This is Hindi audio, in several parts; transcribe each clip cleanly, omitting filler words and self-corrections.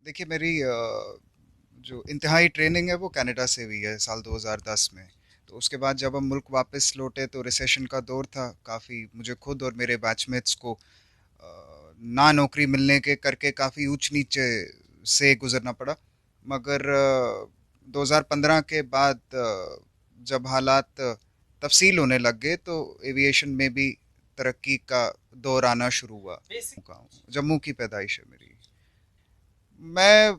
देखिए मेरी जो इंतहाई ट्रेनिंग है वो कनाडा से हुई है साल 2010 में। तो उसके बाद जब हम मुल्क वापस लौटे तो रिसेशन का दौर था, काफ़ी मुझे खुद और मेरे बैचमेट्स को ना नौकरी मिलने के करके काफ़ी ऊंच नीचे से गुजरना पड़ा। मगर 2015 के बाद जब हालात तफसील होने लग गए तो एविएशन में भी तरक्की का दौर आना शुरू हुआ। जम्मू की पैदाइश है मेरी। मैं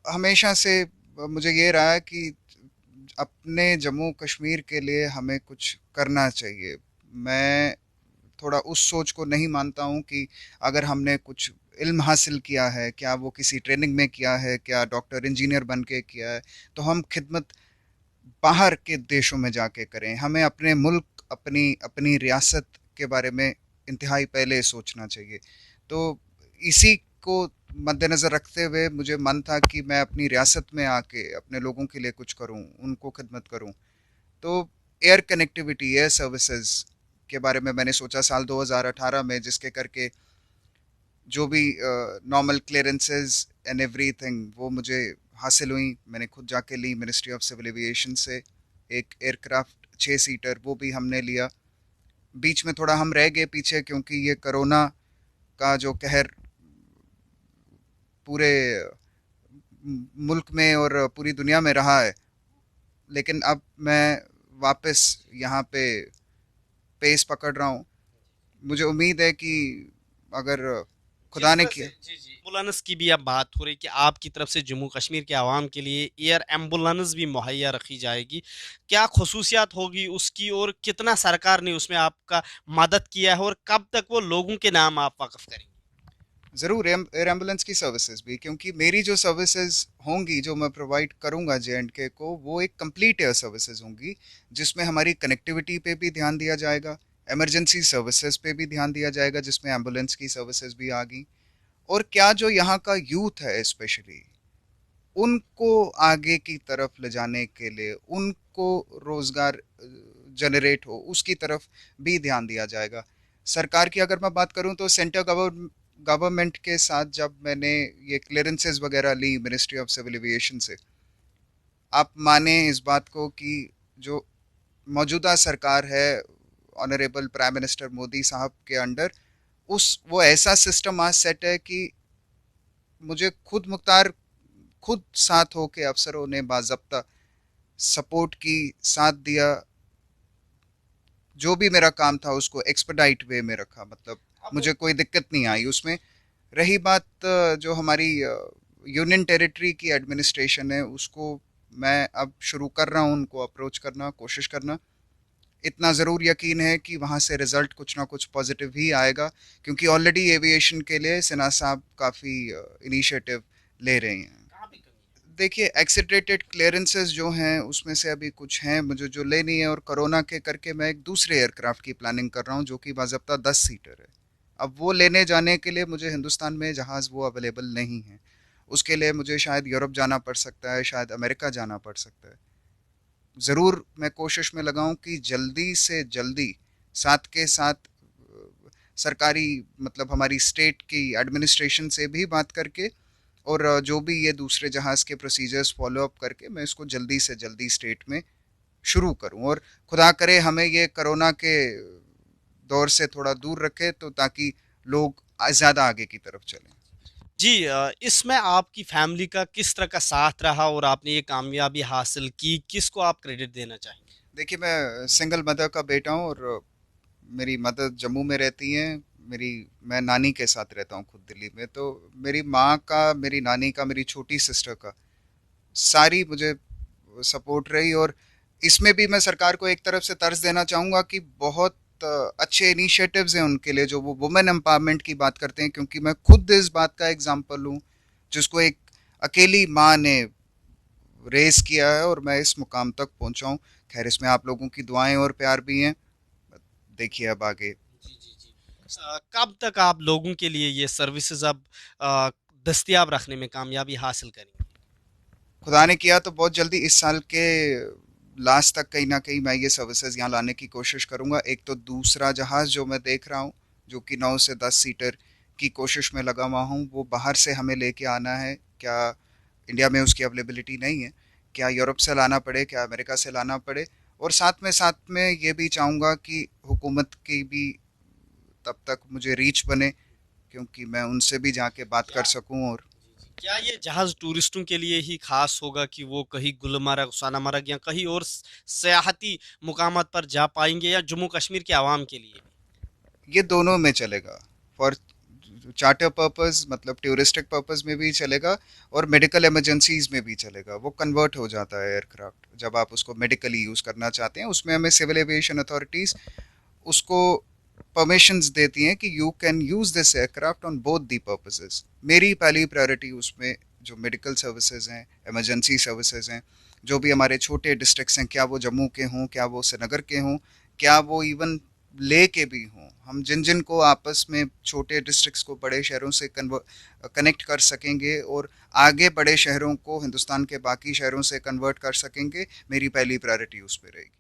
हमेशा से मुझे ये रहा है कि अपने जम्मू कश्मीर के लिए हमें कुछ करना चाहिए। मैं थोड़ा उस सोच को नहीं मानता हूँ कि अगर हमने कुछ इल्म हासिल किया है, क्या वो किसी ट्रेनिंग में किया है, क्या डॉक्टर इंजीनियर बन के किया है, तो हम खिदमत बाहर के देशों में जाके करें। हमें अपने मुल्क, अपनी अपनी रियासत के बारे में इंतहाई पहले सोचना चाहिए। तो इसी को मद्देनज़र रखते हुए मुझे मन था कि मैं अपनी रियासत में आके अपने लोगों के लिए कुछ करूं, उनको खिदमत करूं। तो एयर कनेक्टिविटी, एयर सर्विसेज के बारे में मैंने सोचा साल 2018 में, जिसके करके जो भी नॉर्मल क्लियरेंसेस एंड एवरीथिंग वो मुझे हासिल हुई। मैंने खुद जाके ली मिनिस्ट्री ऑफ सिविल एविएशन से एक एयरक्राफ्ट 6 सीटर, वो भी हमने लिया। बीच में थोड़ा हम रह गए पीछे क्योंकि ये कोरोना का जो कहर पूरे मुल्क में और पूरी दुनिया में रहा है। लेकिन अब मैं वापस यहाँ पे पेस पकड़ रहा हूँ। मुझे उम्मीद है कि अगर जिस खुदा ने तरह से किया। जी जी एम्बुलेंस की भी अब बात हो रही कि आपकी तरफ से जम्मू कश्मीर के आवाम के लिए एयर एम्बुलेंस भी मुहैया रखी जाएगी, क्या खसूसियात होगी उसकी और कितना सरकार ने उसमें आपका मदद किया है और कब तक वो लोगों के नाम आप वक्फ करेंगे? ज़रूर एयर एम्बुलेंस की सर्विसेज भी, क्योंकि मेरी जो सर्विसेज होंगी जो मैं प्रोवाइड करूंगा JNK को, वो एक कंप्लीट एयर सर्विसेज होंगी, जिसमें हमारी कनेक्टिविटी पे भी ध्यान दिया जाएगा, इमरजेंसी सर्विसेज पे भी ध्यान दिया जाएगा जिसमें एम्बुलेंस की सर्विसेज भी आ गई। और क्या जो यहाँ का यूथ है स्पेशली, उनको आगे की तरफ ले जाने के लिए, उनको रोज़गार जनरेट हो उसकी तरफ भी ध्यान दिया जाएगा। सरकार की अगर मैं बात करूं तो सेंटर गवर्नमेंट के साथ जब मैंने ये क्लियरेंसेस वगैरह ली मिनिस्ट्री ऑफ सिविल एविएशन से, आप माने इस बात को कि जो मौजूदा सरकार है ऑनरेबल प्राइम मिनिस्टर मोदी साहब के अंडर, उस वो ऐसा सिस्टम आज सेट है कि मुझे खुद मुख्तार, खुद साथ होके अफसरों ने बाज़ाब्ता सपोर्ट की, साथ दिया। जो भी मेरा काम था उसको एक्सपेडाइट वे में रखा, मतलब अब मुझे कोई दिक्कत नहीं आई उसमें। रही बात जो हमारी यूनियन टेरिटरी की एडमिनिस्ट्रेशन है, उसको मैं अब शुरू कर रहा हूँ उनको अप्रोच करना, कोशिश करना। इतना ज़रूर यकीन है कि वहाँ से रिज़ल्ट कुछ ना कुछ पॉजिटिव ही आएगा, क्योंकि ऑलरेडी एविएशन के लिए सिन्हा साहब काफ़ी इनिशिएटिव ले रहे हैं। कहाँ पे कमी है? देखिए एक्सीलरेटेड क्लियरेंसेस जो हैं उसमें से अभी कुछ हैं मुझे जो लेनी है, और कोरोना के करके मैं एक दूसरे एयरक्राफ्ट की प्लानिंग कर रहा हूँ जो कि बाज़ाब्ता 10 सीटर है। अब वो लेने जाने के लिए मुझे हिंदुस्तान में जहाज़ वो अवेलेबल नहीं है। उसके लिए मुझे शायद यूरोप जाना पड़ सकता है, शायद अमेरिका जाना पड़ सकता है। ज़रूर मैं कोशिश में लगाऊं कि जल्दी से जल्दी, साथ के साथ सरकारी, मतलब हमारी स्टेट की एडमिनिस्ट्रेशन से भी बात करके, और जो भी ये दूसरे जहाज़ के प्रोसीजर्स फॉलो अप करके मैं इसको जल्दी से जल्दी स्टेट में शुरू करूं। और खुदा करे हमें ये कोरोना के दौर से थोड़ा दूर रखे, तो ताकि लोग ज़्यादा आगे की तरफ चलें। जी इसमें आपकी फैमिली का किस तरह का साथ रहा और आपने ये कामयाबी हासिल की, किसको आप क्रेडिट देना चाहेंगे? देखिए मैं सिंगल मदर का बेटा हूँ, और मेरी मदर जम्मू में रहती हैं। मेरी मैं नानी के साथ रहता हूँ खुद दिल्ली में। तो मेरी माँ का, मेरी नानी का, मेरी छोटी सिस्टर का सारी मुझे सपोर्ट रही। और इसमें भी मैं सरकार को एक तरफ से तर्ज देना चाहूँगा कि बहुत अच्छे इनिशिएटिव्स हैं उनके लिए जो वो वुमेन एम्पावरमेंट की बात करते हैं, क्योंकि मैं खुद इस बात का एग्जांपल हूँ जिसको एक अकेली माँ ने रेस किया है और मैं इस मुकाम तक पहुँचा हूँ। खैर इसमें आप लोगों की दुआएं और प्यार भी हैं। देखिए अब आगे। जी जी जी कब तक आप लोगों के लिए ये सर्विसेज अब अ, दस्तियाब रखने में कामयाबी हासिल करेंगे? खुदा ने किया तो बहुत जल्दी इस साल के लास्ट तक कहीं ना कहीं मैं ये सर्विसेज यहाँ लाने की कोशिश करूँगा। एक तो दूसरा जहाज़ जो मैं देख रहा हूँ जो कि 9 से 10 सीटर की कोशिश में लगा हुआ हूँ। वो बाहर से हमें लेके आना है, क्या इंडिया में उसकी अवेलेबिलिटी नहीं है, क्या यूरोप से लाना पड़े, क्या अमेरिका से लाना पड़े। और साथ में ये भी चाहूँगा कि हुकूमत की भी तब तक मुझे रीच बने, क्योंकि मैं उनसे भी जाके बात कर क्या सकूं। और क्या ये जहाज टूरिस्टों के लिए ही खास होगा कि वो कहीं गुलमर्ग, सोनामर्ग या कहीं और सयाहती मुकामात पर जा पाएंगे, या जम्मू कश्मीर के आवाम के लिए भी? ये दोनों में चलेगा। फॉर चार्टर पर्पस, मतलब टूरिस्टिक पर्पस में भी चलेगा, और मेडिकल इमरजेंसीज में भी चलेगा। वो कन्वर्ट हो जाता है एयरक्राफ्ट जब आप उसको मेडिकली यूज़ करना चाहते हैं। उसमें हमें सिविल एविएशन अथॉरिटीज़ उसको परमिशंस देती हैं कि you can use this aircraft on both the purposes. मेरी पहली प्रायोरिटी उसमें जो मेडिकल सर्विसेज हैं, इमरजेंसी सर्विसेज हैं, जो भी हमारे छोटे डिस्ट्रिक्ट्स हैं, क्या वो जम्मू के हों, क्या वो श्रीनगर के हों, क्या वो इवन ले के भी हों, हम जिन जिन को आपस में छोटे डिस्ट्रिक्ट्स को बड़े शहरों से कनेक्ट कर सकेंगे और आगे बड़े शहरों को हिंदुस्तान के बाकी शहरों से कन्वर्ट कर सकेंगे, मेरी पहली प्रायोरिटी उस पर रहेगी।